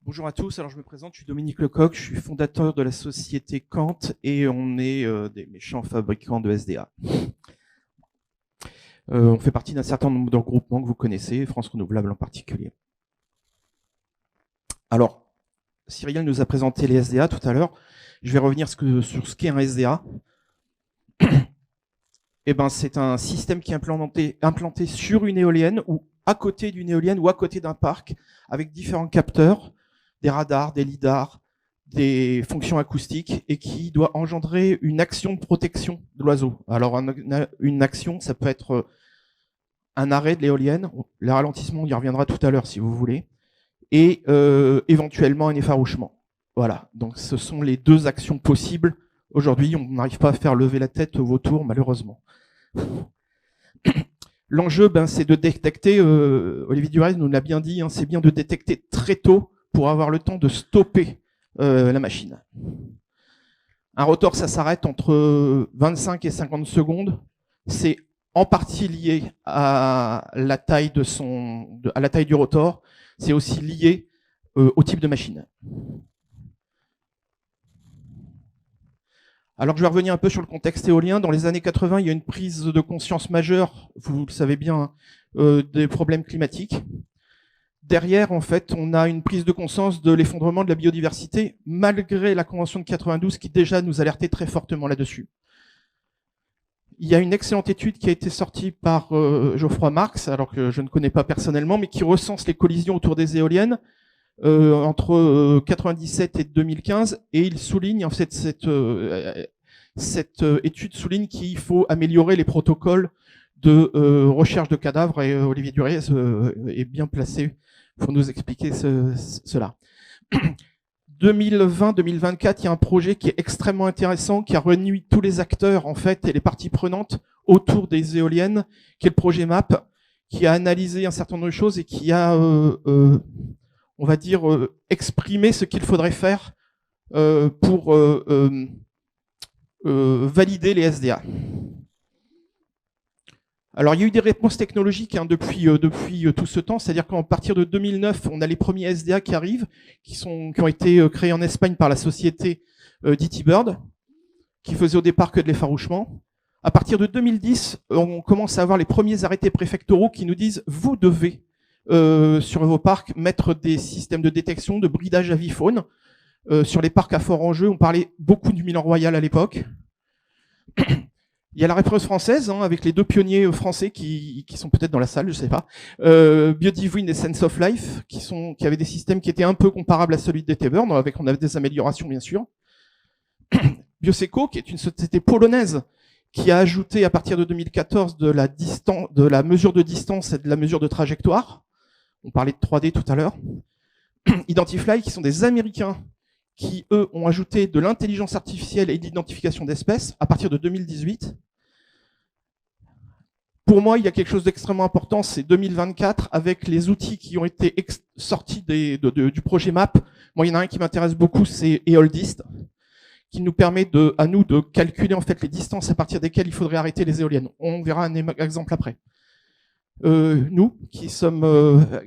Bonjour à tous, alors je me présente, je suis Dominique Lecoq, je suis fondateur de la société Kant et on est des méchants fabricants de SDA. On fait partie d'un certain nombre de regroupements que vous connaissez, France Renouvelable en particulier. Alors, Cyril nous a présenté les SDA tout à l'heure, je vais revenir sur ce qu'est un SDA. Eh ben, c'est un système qui est implanté sur une éolienne ou à côté d'une éolienne ou à côté d'un parc avec différents capteurs, des radars, des lidars, des fonctions acoustiques et qui doit engendrer une action de protection de l'oiseau. Alors une action, ça peut être un arrêt de l'éolienne, le ralentissement, on y reviendra tout à l'heure si vous voulez, et éventuellement un effarouchement. Voilà, donc ce sont les deux actions possibles. Aujourd'hui, on n'arrive pas à faire lever la tête aux vautours, malheureusement. L'enjeu, c'est de détecter, Olivier Durez nous l'a bien dit, c'est bien de détecter très tôt pour avoir le temps de stopper la machine. Un rotor, ça s'arrête entre 25 et 50 secondes. C'est en partie lié à la taille, à la taille du rotor. C'est aussi lié au type de machine. Alors je vais revenir un peu sur le contexte éolien. Dans les années 80, il y a une prise de conscience majeure, vous le savez bien, des problèmes climatiques. Derrière, en fait, on a une prise de conscience de l'effondrement de la biodiversité, malgré la Convention de 92 qui déjà nous alertait très fortement là-dessus. Il y a une excellente étude qui a été sortie par Geoffroy Marx, alors que je ne connais pas personnellement, mais qui recense les collisions autour des éoliennes entre 97 et 2015, et il souligne, en fait, cette étude souligne qu'il faut améliorer les protocoles de recherche de cadavres, et Olivier Durez est bien placé pour nous expliquer cela. 2020-2024, il y a un projet qui est extrêmement intéressant, qui a réuni tous les acteurs en fait et les parties prenantes autour des éoliennes, qui est le projet MAP, qui a analysé un certain nombre de choses et qui a, on va dire, exprimé ce qu'il faudrait faire pour valider les SDA. Alors, il y a eu des réponses technologiques depuis tout ce temps, c'est-à-dire qu'à partir de 2009, on a les premiers SDA qui arrivent, qui ont été créés en Espagne par la société DT Bird, qui faisait au départ que de l'effarouchement. À partir de 2010, on commence à avoir les premiers arrêtés préfectoraux qui nous disent « vous devez, sur vos parcs, mettre des systèmes de détection, de bridage avifaune ». Sur les parcs à fort enjeu, on parlait beaucoup du Milan Royal à l'époque. Il y a la réponse française, avec les deux pionniers français qui sont peut-être dans la salle, je sais pas. Biodivine et Sense of Life, qui avaient des systèmes qui étaient un peu comparables à celui de DT Bird, on avait des améliorations bien sûr. Bioseco, qui est une société polonaise, qui a ajouté à partir de 2014 de la mesure de distance et de la mesure de trajectoire. On parlait de 3D tout à l'heure. Identifly, qui sont des Américains, qui, eux, ont ajouté de l'intelligence artificielle et de l'identification d'espèces à partir de 2018. Pour moi, il y a quelque chose d'extrêmement important, c'est 2024, avec les outils qui ont été sortis du projet MAP. Moi, il y en a un qui m'intéresse beaucoup, c'est EOLDIST, qui nous permet à nous de calculer en fait les distances à partir desquelles il faudrait arrêter les éoliennes. On verra un exemple après. Nous, qui sommes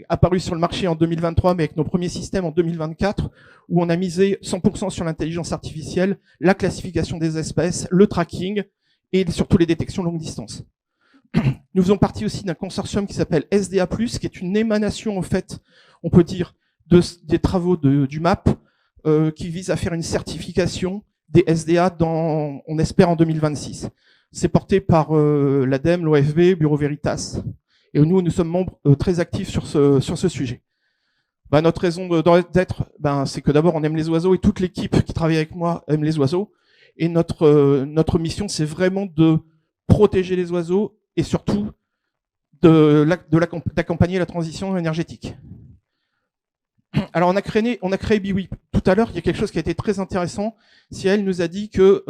apparus sur le marché en 2023, mais avec nos premiers systèmes en 2024, où on a misé 100% sur l'intelligence artificielle, la classification des espèces, le tracking et surtout les détections longue distance. Nous faisons partie aussi d'un consortium qui s'appelle SDA+, qui est une émanation, en fait, on peut dire, des travaux du MAP, qui vise à faire une certification des SDA on espère, en 2026. C'est porté par l'ADEME, l'OFB, Bureau Veritas. Et nous sommes membres très actifs sur ce sujet. Notre raison d'être, c'est que d'abord, on aime les oiseaux et toute l'équipe qui travaille avec moi aime les oiseaux. Et notre mission, c'est vraiment de protéger les oiseaux et surtout d'accompagner la transition énergétique. Alors, on a créé BWI. Tout à l'heure, il y a quelque chose qui a été très intéressant. Si elle nous a dit que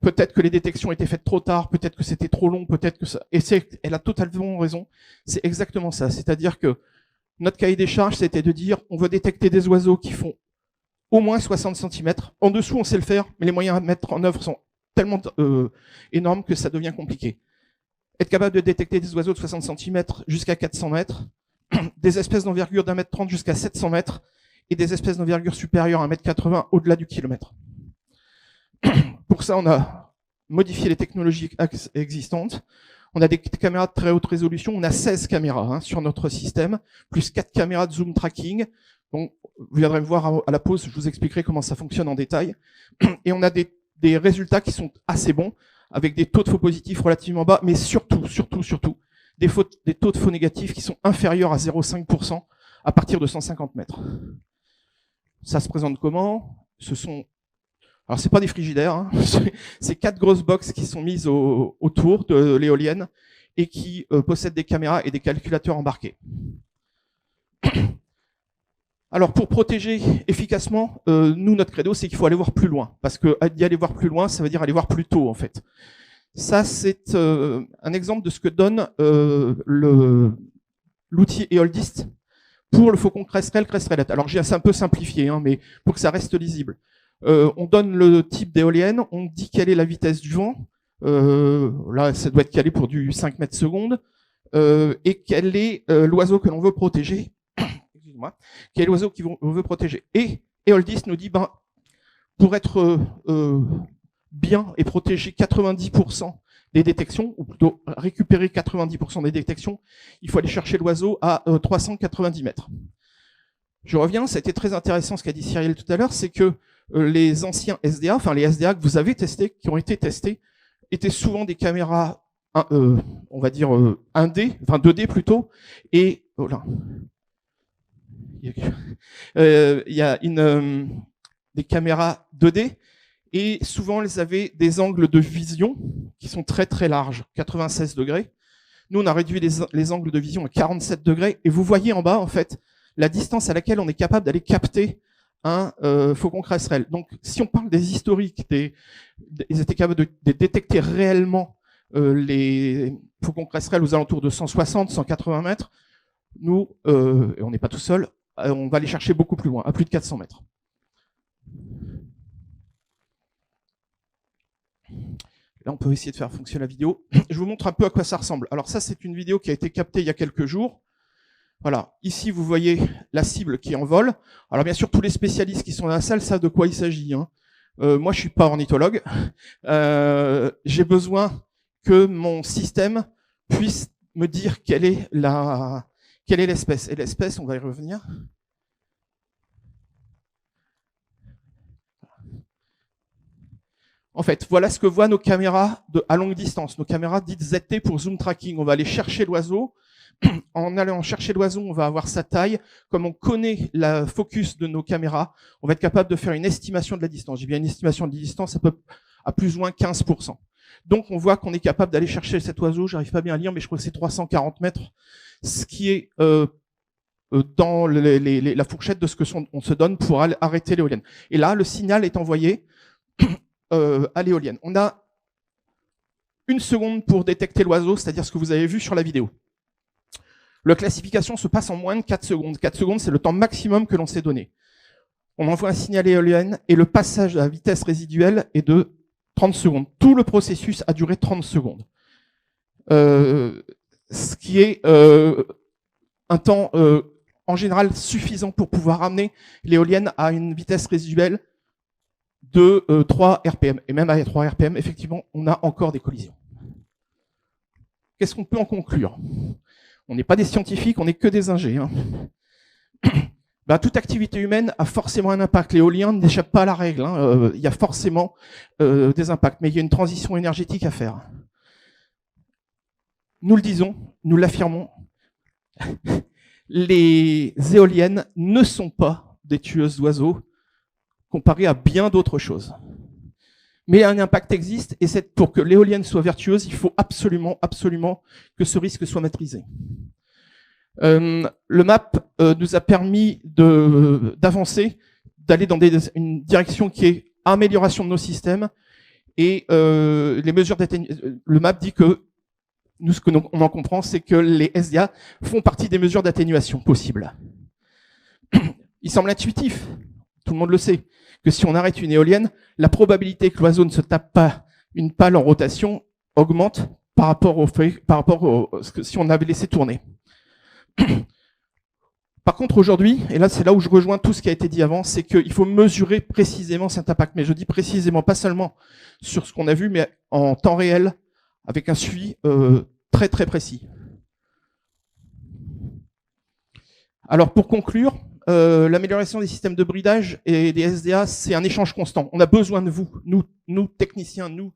peut-être que les détections étaient faites trop tard, peut-être que c'était trop long, peut-être que ça... Et elle a totalement raison. C'est exactement ça. C'est-à-dire que notre cahier des charges, c'était de dire on veut détecter des oiseaux qui font au moins 60 cm. En dessous, on sait le faire, mais les moyens à mettre en œuvre sont tellement énormes que ça devient compliqué. Être capable de détecter des oiseaux de 60 cm jusqu'à 400 mètres, des espèces d'envergure d'1,30 m jusqu'à 700 mètres, et des espèces d'envergure supérieure à 1,80 m au-delà du kilomètre. Pour ça, on a modifié les technologies existantes. On a des caméras de très haute résolution, on a 16 caméras sur notre système, plus 4 caméras de zoom tracking. Donc, vous viendrez me voir à la pause, je vous expliquerai comment ça fonctionne en détail. Et on a des résultats qui sont assez bons, avec des taux de faux positifs relativement bas, mais surtout, des taux de faux négatifs qui sont inférieurs à 0,5% à partir de 150 mètres. Ça se présente comment? Alors, c'est pas des frigidaires, c'est 4 grosses boxes qui sont mises autour de l'éolienne et qui possèdent des caméras et des calculateurs embarqués. Alors, pour protéger efficacement, nous, notre credo, c'est qu'il faut aller voir plus loin. Parce que d'y aller voir plus loin, ça veut dire aller voir plus tôt, en fait. Ça, c'est un exemple de ce que donne l'outil Eoldist pour le faucon Cresserelle. Alors, j'ai un peu simplifié, mais pour que ça reste lisible. On donne le type d'éolienne, on dit quelle est la vitesse du vent, là ça doit être calé pour du 5 mètres secondes, et quel est l'oiseau que l'on veut protéger, excusez-moi, quel est l'oiseau qu'on veut protéger. Et Eoldist nous dit, pour être bien et protéger 90% des détections, ou plutôt récupérer 90% des détections, il faut aller chercher l'oiseau à 390 mètres. Je reviens, ça a été très intéressant ce qu'a dit Cyril tout à l'heure, c'est que les anciens SDA, enfin les SDA que vous avez testés, qui ont été testés, étaient souvent des caméras, on va dire 1D, enfin 2D plutôt, et voilà. Il y a des caméras 2D, et souvent elles avaient des angles de vision qui sont très très larges, 96 degrés. Nous, on a réduit les angles de vision à 47 degrés, et vous voyez en bas, en fait, la distance à laquelle on est capable d'aller capter un faucon Cresserelle. Donc, si on parle des historiques, ils étaient capables de détecter réellement les faucons Cresserelle aux alentours de 160, 180 mètres. Nous, et on n'est pas tout seul, on va les chercher beaucoup plus loin, à plus de 400 mètres. Là, on peut essayer de faire fonctionner la vidéo. Je vous montre un peu à quoi ça ressemble. Alors ça, c'est une vidéo qui a été captée il y a quelques jours. Voilà, ici vous voyez la cible qui est en vol. Alors bien sûr, tous les spécialistes qui sont dans la salle savent de quoi il s'agit. Moi, je suis pas ornithologue. J'ai besoin que mon système puisse me dire quelle est l'espèce. Et l'espèce, on va y revenir. En fait, voilà ce que voient nos caméras à longue distance, nos caméras dites ZT pour zoom tracking. On va aller chercher l'oiseau. En allant chercher l'oiseau, on va avoir sa taille. Comme on connaît la focus de nos caméras, on va être capable de faire une estimation de la distance. J'ai bien une estimation de distance à plus ou moins 15%. Donc on voit qu'on est capable d'aller chercher cet oiseau, j'arrive pas bien à lire, mais je crois que c'est 340 mètres, ce qui est dans la fourchette de ce que on se donne pour arrêter l'éolienne. Et là, le signal est envoyé à l'éolienne. On a 1 seconde pour détecter l'oiseau, c'est-à-dire ce que vous avez vu sur la vidéo. La classification se passe en moins de 4 secondes. 4 secondes, c'est le temps maximum que l'on s'est donné. On envoie un signal éolien et le passage à la vitesse résiduelle est de 30 secondes. Tout le processus a duré 30 secondes. Ce qui est un temps en général suffisant pour pouvoir amener l'éolienne à une vitesse résiduelle de 3 RPM. Et même à 3 RPM, effectivement, on a encore des collisions. Qu'est-ce qu'on peut en conclure ? On n'est pas des scientifiques, on n'est que des ingés. Toute activité humaine a forcément un impact. L'éolien n'échappe pas à la règle. Il y a forcément des impacts, mais il y a une transition énergétique à faire. Nous le disons, nous l'affirmons, les éoliennes ne sont pas des tueuses d'oiseaux comparées à bien d'autres choses. Mais un impact existe, et pour que l'éolienne soit vertueuse, il faut absolument, absolument que ce risque soit maîtrisé. Le MAP nous a permis d'avancer, d'aller dans une direction qui est amélioration de nos systèmes, et les mesures d'atténuation. Le MAP dit que nous, ce qu'on en comprend, c'est que les SDA font partie des mesures d'atténuation possibles. Il semble intuitif, tout le monde le sait, que si on arrête une éolienne, la probabilité que l'oiseau ne se tape pas une pale en rotation augmente par rapport si on avait laissé tourner. Par contre, aujourd'hui, et là c'est là où je rejoins tout ce qui a été dit avant, c'est qu'il faut mesurer précisément cet impact. Mais je dis précisément, pas seulement sur ce qu'on a vu, mais en temps réel, avec un suivi très très précis. Alors pour conclure, l'amélioration des systèmes de bridage et des SDA, c'est un échange constant. On a besoin de vous, nous techniciens, nous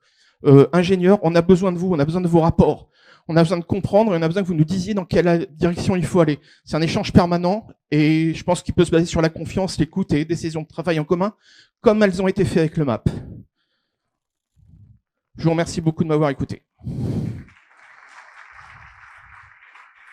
ingénieurs, on a besoin de vous, on a besoin de vos rapports. On a besoin de comprendre et on a besoin que vous nous disiez dans quelle direction il faut aller. C'est un échange permanent et je pense qu'il peut se baser sur la confiance, l'écoute et des décisions de travail en commun, comme elles ont été faites avec le MAP. Je vous remercie beaucoup de m'avoir écouté.